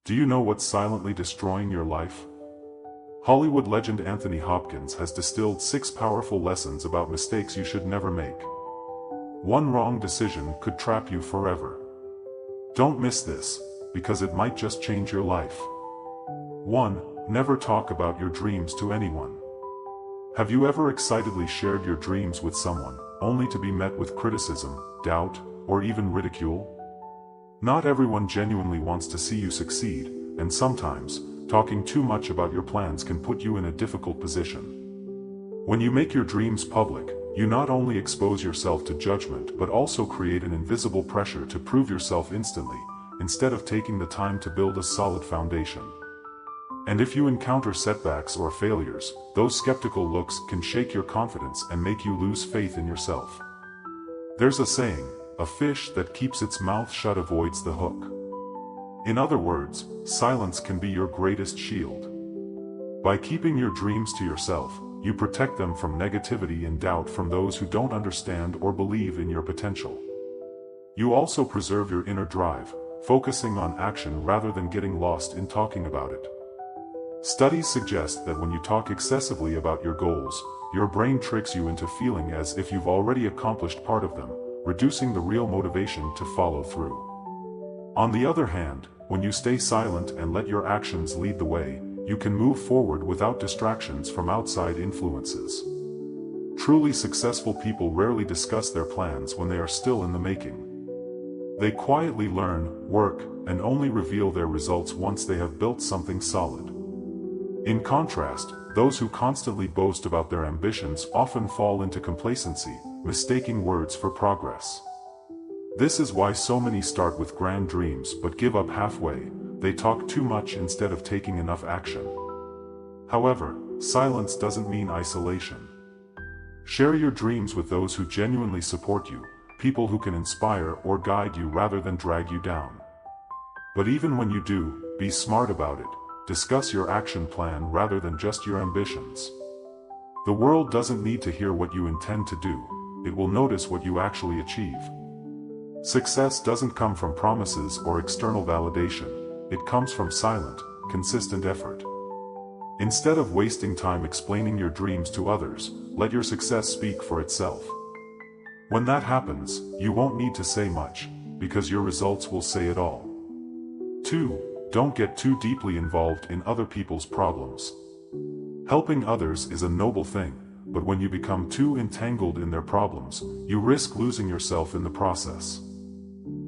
Do you know what's silently destroying your life? Hollywood legend Anthony Hopkins has distilled 6 powerful lessons about mistakes you should never make. One wrong decision could trap you forever. Don't miss this, because it might just change your life. 1. Never talk about your dreams to anyone. Have you ever excitedly shared your dreams with someone, only to be met with criticism, doubt, or even ridicule? Not everyone genuinely wants to see you succeed, and sometimes, talking too much about your plans can put you in a difficult position. When you make your dreams public, you not only expose yourself to judgment but also create an invisible pressure to prove yourself instantly, instead of taking the time to build a solid foundation. And if you encounter setbacks or failures, those skeptical looks can shake your confidence and make you lose faith in yourself. There's a saying, a fish that keeps its mouth shut avoids the hook. In other words, silence can be your greatest shield. By keeping your dreams to yourself, you protect them from negativity and doubt from those who don't understand or believe in your potential. You also preserve your inner drive, focusing on action rather than getting lost in talking about it. Studies suggest that when you talk excessively about your goals, your brain tricks you into feeling as if you've already accomplished part of them, reducing the real motivation to follow through. On the other hand, when you stay silent and let your actions lead the way, you can move forward without distractions from outside influences. Truly successful people rarely discuss their plans when they are still in the making. They quietly learn, work, and only reveal their results once they have built something solid. In contrast, those who constantly boast about their ambitions often fall into complacency, mistaking words for progress. This is why so many start with grand dreams but give up halfway. They talk too much instead of taking enough action. However, silence doesn't mean isolation. Share your dreams with those who genuinely support you, people who can inspire or guide you rather than drag you down. But even when you do, be smart about it. Discuss your action plan rather than just your ambitions. The world doesn't need to hear what you intend to do, it will notice what you actually achieve. Success doesn't come from promises or external validation, it comes from silent, consistent effort. Instead of wasting time explaining your dreams to others, let your success speak for itself. When that happens, you won't need to say much, because your results will say it all. 2. Don't get too deeply involved in other people's problems. Helping others is a noble thing, but when you become too entangled in their problems, you risk losing yourself in the process.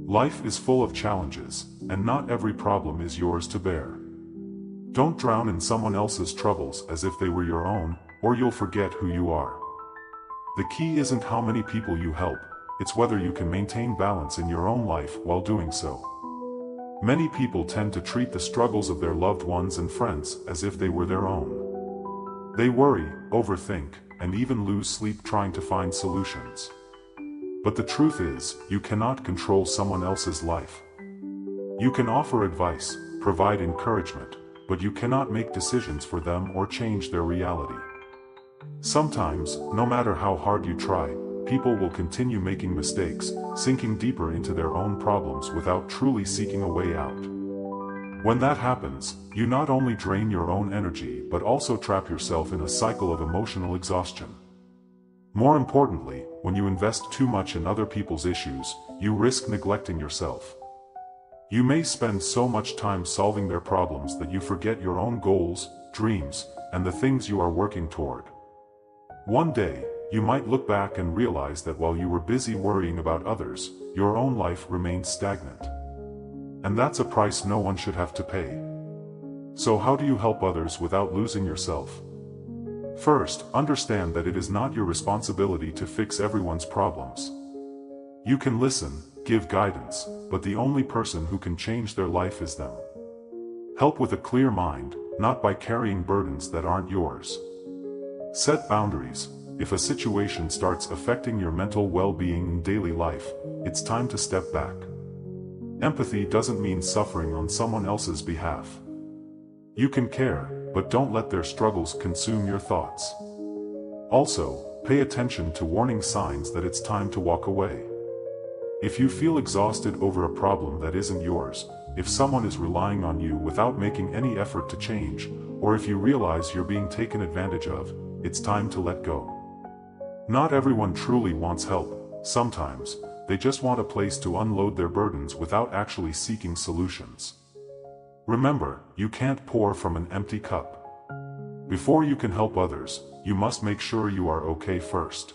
Life is full of challenges, and not every problem is yours to bear. Don't drown in someone else's troubles as if they were your own, or you'll forget who you are. The key isn't how many people you help, it's whether you can maintain balance in your own life while doing so. Many people tend to treat the struggles of their loved ones and friends as if they were their own. They worry, overthink, and even lose sleep trying to find solutions. But the truth is, you cannot control someone else's life. You can offer advice, provide encouragement, but you cannot make decisions for them or change their reality. Sometimes, no matter how hard you try, people will continue making mistakes, sinking deeper into their own problems without truly seeking a way out. When that happens, you not only drain your own energy but also trap yourself in a cycle of emotional exhaustion. More importantly, when you invest too much in other people's issues, you risk neglecting yourself. You may spend so much time solving their problems that you forget your own goals, dreams, and the things you are working toward. One day, you might look back and realize that while you were busy worrying about others, your own life remained stagnant. And that's a price no one should have to pay. So how do you help others without losing yourself? First, understand that it is not your responsibility to fix everyone's problems. You can listen, give guidance, but the only person who can change their life is them. Help with a clear mind, not by carrying burdens that aren't yours. Set boundaries. If a situation starts affecting your mental well-being in daily life, it's time to step back. Empathy doesn't mean suffering on someone else's behalf. You can care, but don't let their struggles consume your thoughts. Also, pay attention to warning signs that it's time to walk away. If you feel exhausted over a problem that isn't yours, if someone is relying on you without making any effort to change, or if you realize you're being taken advantage of, it's time to let go. Not everyone truly wants help. Sometimes, they just want a place to unload their burdens without actually seeking solutions. Remember, you can't pour from an empty cup. Before you can help others, you must make sure you are okay first.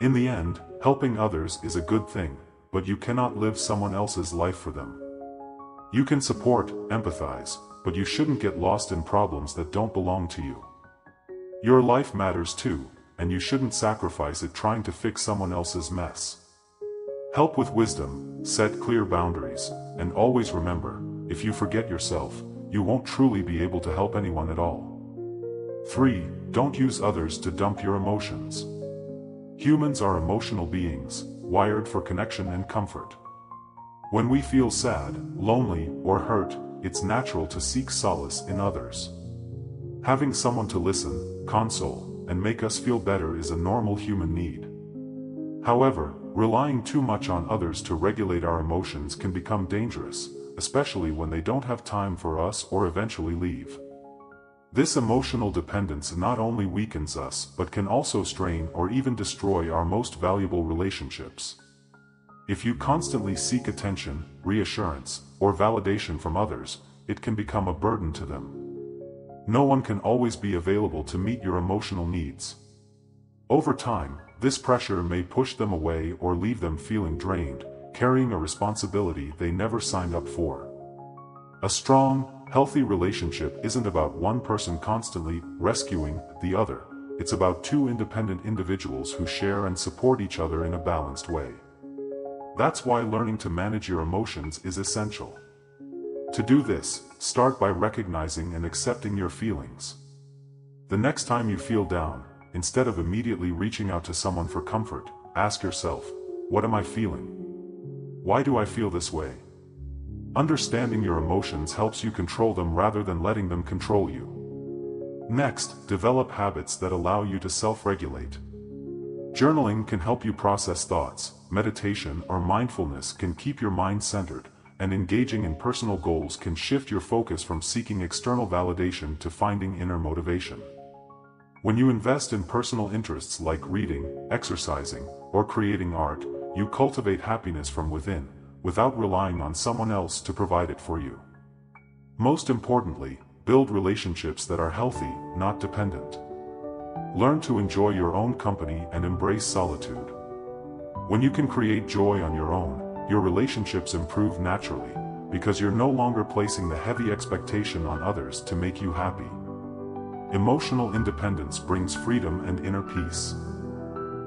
In the end, helping others is a good thing, but you cannot live someone else's life for them. You can support, empathize, but you shouldn't get lost in problems that don't belong to you. Your life matters too, and you shouldn't sacrifice it trying to fix someone else's mess. Help with wisdom, set clear boundaries, and always remember, if you forget yourself, you won't truly be able to help anyone at all. 3. Don't use others to dump your emotions. Humans are emotional beings, wired for connection and comfort. When we feel sad, lonely, or hurt, it's natural to seek solace in others. Having someone to listen, console, and make us feel better is a normal human need. However, relying too much on others to regulate our emotions can become dangerous, especially when they don't have time for us or eventually leave. This emotional dependence not only weakens us but can also strain or even destroy our most valuable relationships. If you constantly seek attention, reassurance, or validation from others, it can become a burden to them. No one can always be available to meet your emotional needs. Over time, this pressure may push them away or leave them feeling drained, carrying a responsibility they never signed up for. A strong, healthy relationship isn't about one person constantly rescuing the other. It's about two independent individuals who share and support each other in a balanced way. That's why learning to manage your emotions is essential. To do this, start by recognizing and accepting your feelings. The next time you feel down, instead of immediately reaching out to someone for comfort, ask yourself, what am I feeling? Why do I feel this way? Understanding your emotions helps you control them rather than letting them control you. Next, develop habits that allow you to self-regulate. Journaling can help you process thoughts, meditation or mindfulness can keep your mind centered, and engaging in personal goals can shift your focus from seeking external validation to finding inner motivation. When you invest in personal interests like reading, exercising, or creating art, you cultivate happiness from within, without relying on someone else to provide it for you. Most importantly, build relationships that are healthy, not dependent. Learn to enjoy your own company and embrace solitude. When you can create joy on your own, your relationships improve naturally, because you're no longer placing the heavy expectation on others to make you happy. Emotional independence brings freedom and inner peace.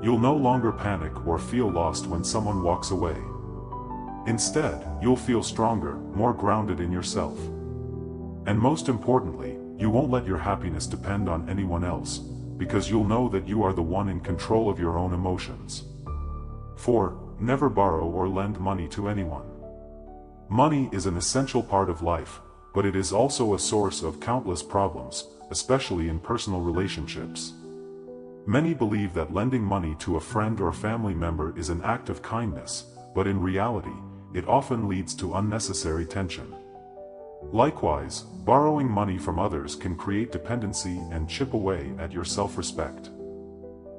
You'll no longer panic or feel lost when someone walks away. Instead, you'll feel stronger, more grounded in yourself. And most importantly, you won't let your happiness depend on anyone else, because you'll know that you are the one in control of your own emotions. 4. Never borrow or lend money to anyone. Money is an essential part of life, but it is also a source of countless problems, especially in personal relationships. Many believe that lending money to a friend or family member is an act of kindness, but in reality, it often leads to unnecessary tension. Likewise, borrowing money from others can create dependency and chip away at your self-respect.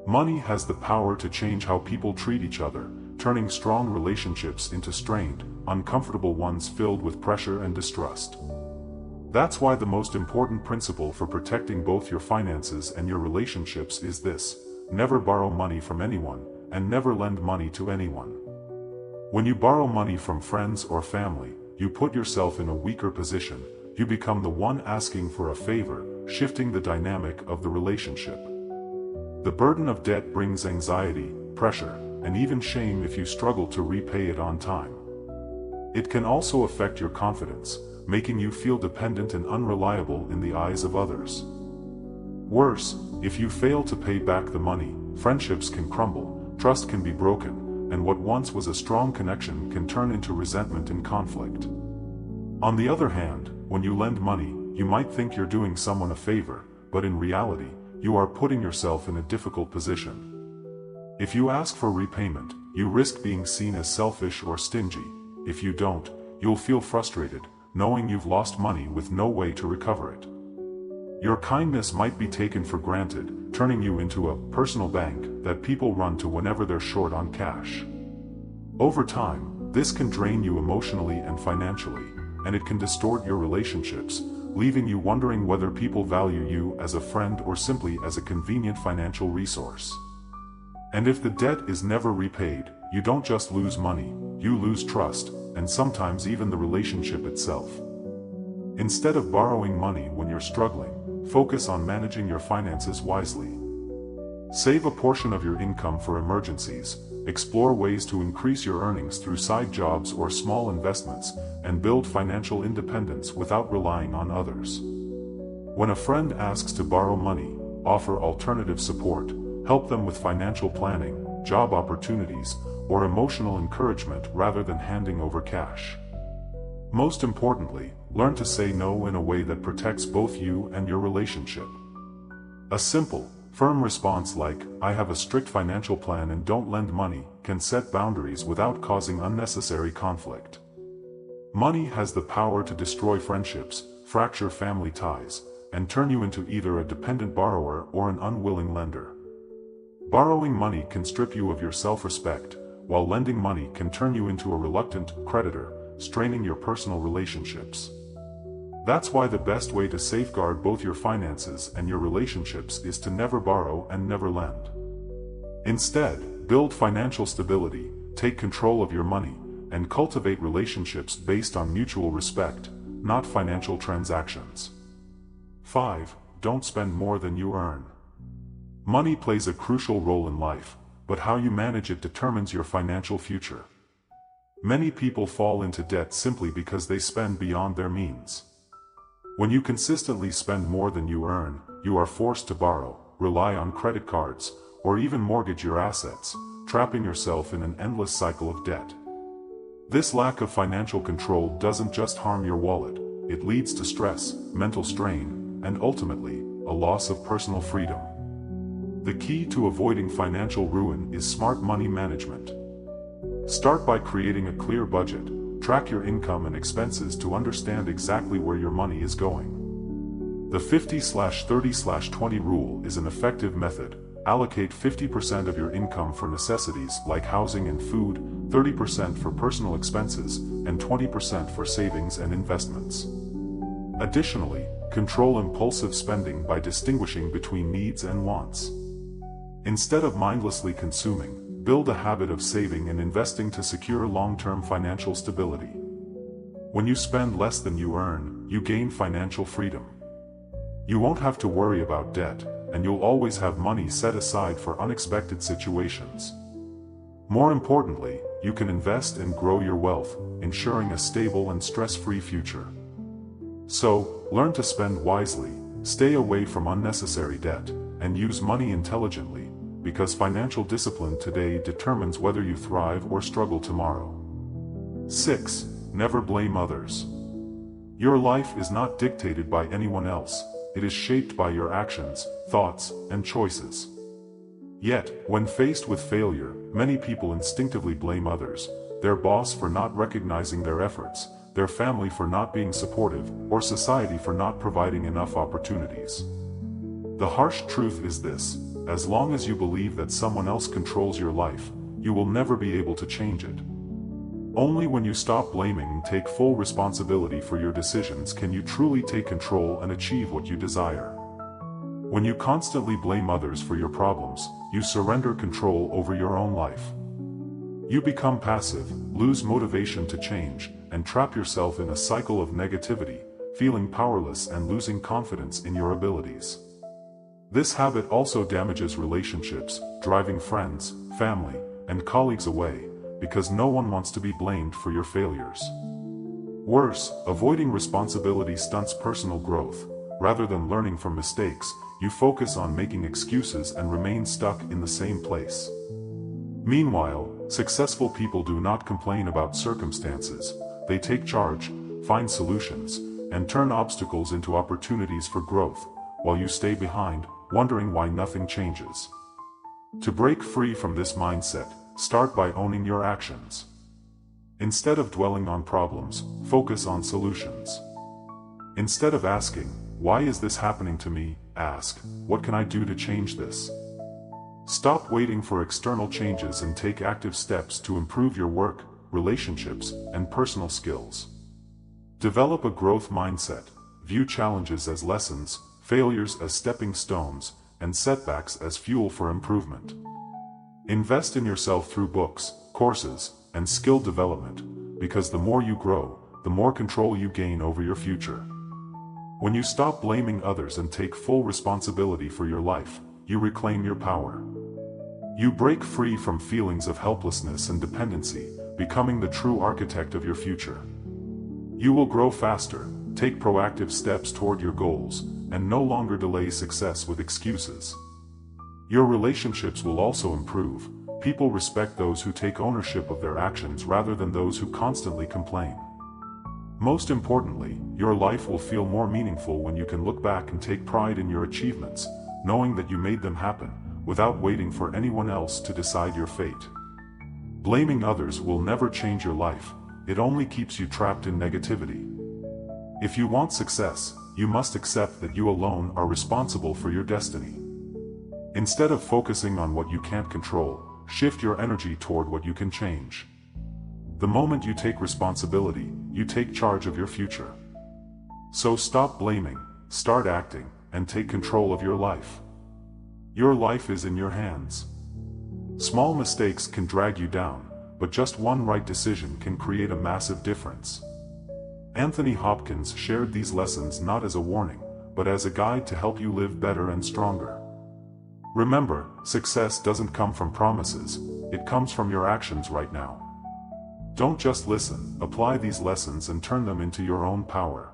Money has the power to change how people treat each other, turning strong relationships into strained, uncomfortable ones filled with pressure and distrust. That's why the most important principle for protecting both your finances and your relationships is this: never borrow money from anyone, and never lend money to anyone. When you borrow money from friends or family, you put yourself in a weaker position. You become the one asking for a favor, shifting the dynamic of the relationship. The burden of debt brings anxiety, pressure, and even shame if you struggle to repay it on time. It can also affect your confidence, making you feel dependent and unreliable in the eyes of others. Worse, if you fail to pay back the money, friendships can crumble, trust can be broken, and what once was a strong connection can turn into resentment and conflict. On the other hand, when you lend money, you might think you're doing someone a favor, but in reality, you are putting yourself in a difficult position. If you ask for repayment, you risk being seen as selfish or stingy. If you don't, you'll feel frustrated, knowing you've lost money with no way to recover it. Your kindness might be taken for granted, turning you into a personal bank that people run to whenever they're short on cash. Over time, this can drain you emotionally and financially, and it can distort your relationships, leaving you wondering whether people value you as a friend or simply as a convenient financial resource. And if the debt is never repaid, you don't just lose money, you lose trust, and sometimes even the relationship itself. Instead of borrowing money when you're struggling, focus on managing your finances wisely. Save a portion of your income for emergencies, explore ways to increase your earnings through side jobs or small investments, and build financial independence without relying on others. When a friend asks to borrow money, offer alternative support, help them with financial planning, job opportunities, or emotional encouragement rather than handing over cash. Most importantly, learn to say no in a way that protects both you and your relationship. A simple, firm response like, "I have a strict financial plan and don't lend money," can set boundaries without causing unnecessary conflict. Money has the power to destroy friendships, fracture family ties, and turn you into either a dependent borrower or an unwilling lender. Borrowing money can strip you of your self-respect, while lending money can turn you into a reluctant creditor, straining your personal relationships. That's why the best way to safeguard both your finances and your relationships is to never borrow and never lend. Instead, build financial stability, take control of your money, and cultivate relationships based on mutual respect, not financial transactions. 5. Don't spend more than you earn. Money plays a crucial role in life, but how you manage it determines your financial future. Many people fall into debt simply because they spend beyond their means. When you consistently spend more than you earn, you are forced to borrow, rely on credit cards, or even mortgage your assets, trapping yourself in an endless cycle of debt. This lack of financial control doesn't just harm your wallet, it leads to stress, mental strain, and ultimately, a loss of personal freedom. The key to avoiding financial ruin is smart money management. Start by creating a clear budget, track your income and expenses to understand exactly where your money is going. The 50/30/20 rule is an effective method. Allocate 50% of your income for necessities like housing and food, 30% for personal expenses, and 20% for savings and investments. Additionally, control impulsive spending by distinguishing between needs and wants. Instead of mindlessly consuming, build a habit of saving and investing to secure long-term financial stability. When you spend less than you earn, you gain financial freedom. You won't have to worry about debt, and you'll always have money set aside for unexpected situations. More importantly, you can invest and grow your wealth, ensuring a stable and stress-free future. So, learn to spend wisely, stay away from unnecessary debt, and use money intelligently, because financial discipline today determines whether you thrive or struggle tomorrow. 6. Never blame others. Your life is not dictated by anyone else, it is shaped by your actions, thoughts, and choices. Yet, when faced with failure, many people instinctively blame others, their boss for not recognizing their efforts, their family for not being supportive, or society for not providing enough opportunities. The harsh truth is this: as long as you believe that someone else controls your life, you will never be able to change it. Only when you stop blaming and take full responsibility for your decisions can you truly take control and achieve what you desire. When you constantly blame others for your problems, you surrender control over your own life. You become passive, lose motivation to change, and trap yourself in a cycle of negativity, feeling powerless and losing confidence in your abilities. This habit also damages relationships, driving friends, family, and colleagues away, because no one wants to be blamed for your failures. Worse, avoiding responsibility stunts personal growth. Rather than learning from mistakes, you focus on making excuses and remain stuck in the same place. Meanwhile, successful people do not complain about circumstances, they take charge, find solutions, and turn obstacles into opportunities for growth, while you stay behind, wondering why nothing changes. To break free from this mindset, start by owning your actions. Instead of dwelling on problems, focus on solutions. Instead of asking, "Why is this happening to me?" ask, "What can I do to change this?" Stop waiting for external changes and take active steps to improve your work, relationships, and personal skills. Develop a growth mindset, view challenges as lessons, failures as stepping stones, and setbacks as fuel for improvement. Invest in yourself through books, courses, and skill development, because the more you grow, the more control you gain over your future. When you stop blaming others and take full responsibility for your life, you reclaim your power. You break free from feelings of helplessness and dependency, becoming the true architect of your future. You will grow faster, take proactive steps toward your goals, and no longer delay success with excuses. Your relationships will also improve. People respect those who take ownership of their actions rather than those who constantly complain. Most importantly, your life will feel more meaningful when you can look back and take pride in your achievements, knowing that you made them happen, without waiting for anyone else to decide your fate. Blaming others will never change your life, it only keeps you trapped in negativity. If you want success, you must accept that you alone are responsible for your destiny. Instead of focusing on what you can't control, shift your energy toward what you can change. The moment you take responsibility, you take charge of your future. So stop blaming, start acting, and take control of your life. Your life is in your hands. Small mistakes can drag you down, but just one right decision can create a massive difference. Anthony Hopkins shared these lessons not as a warning, but as a guide to help you live better and stronger. Remember, success doesn't come from promises, it comes from your actions right now. Don't just listen, apply these lessons and turn them into your own power.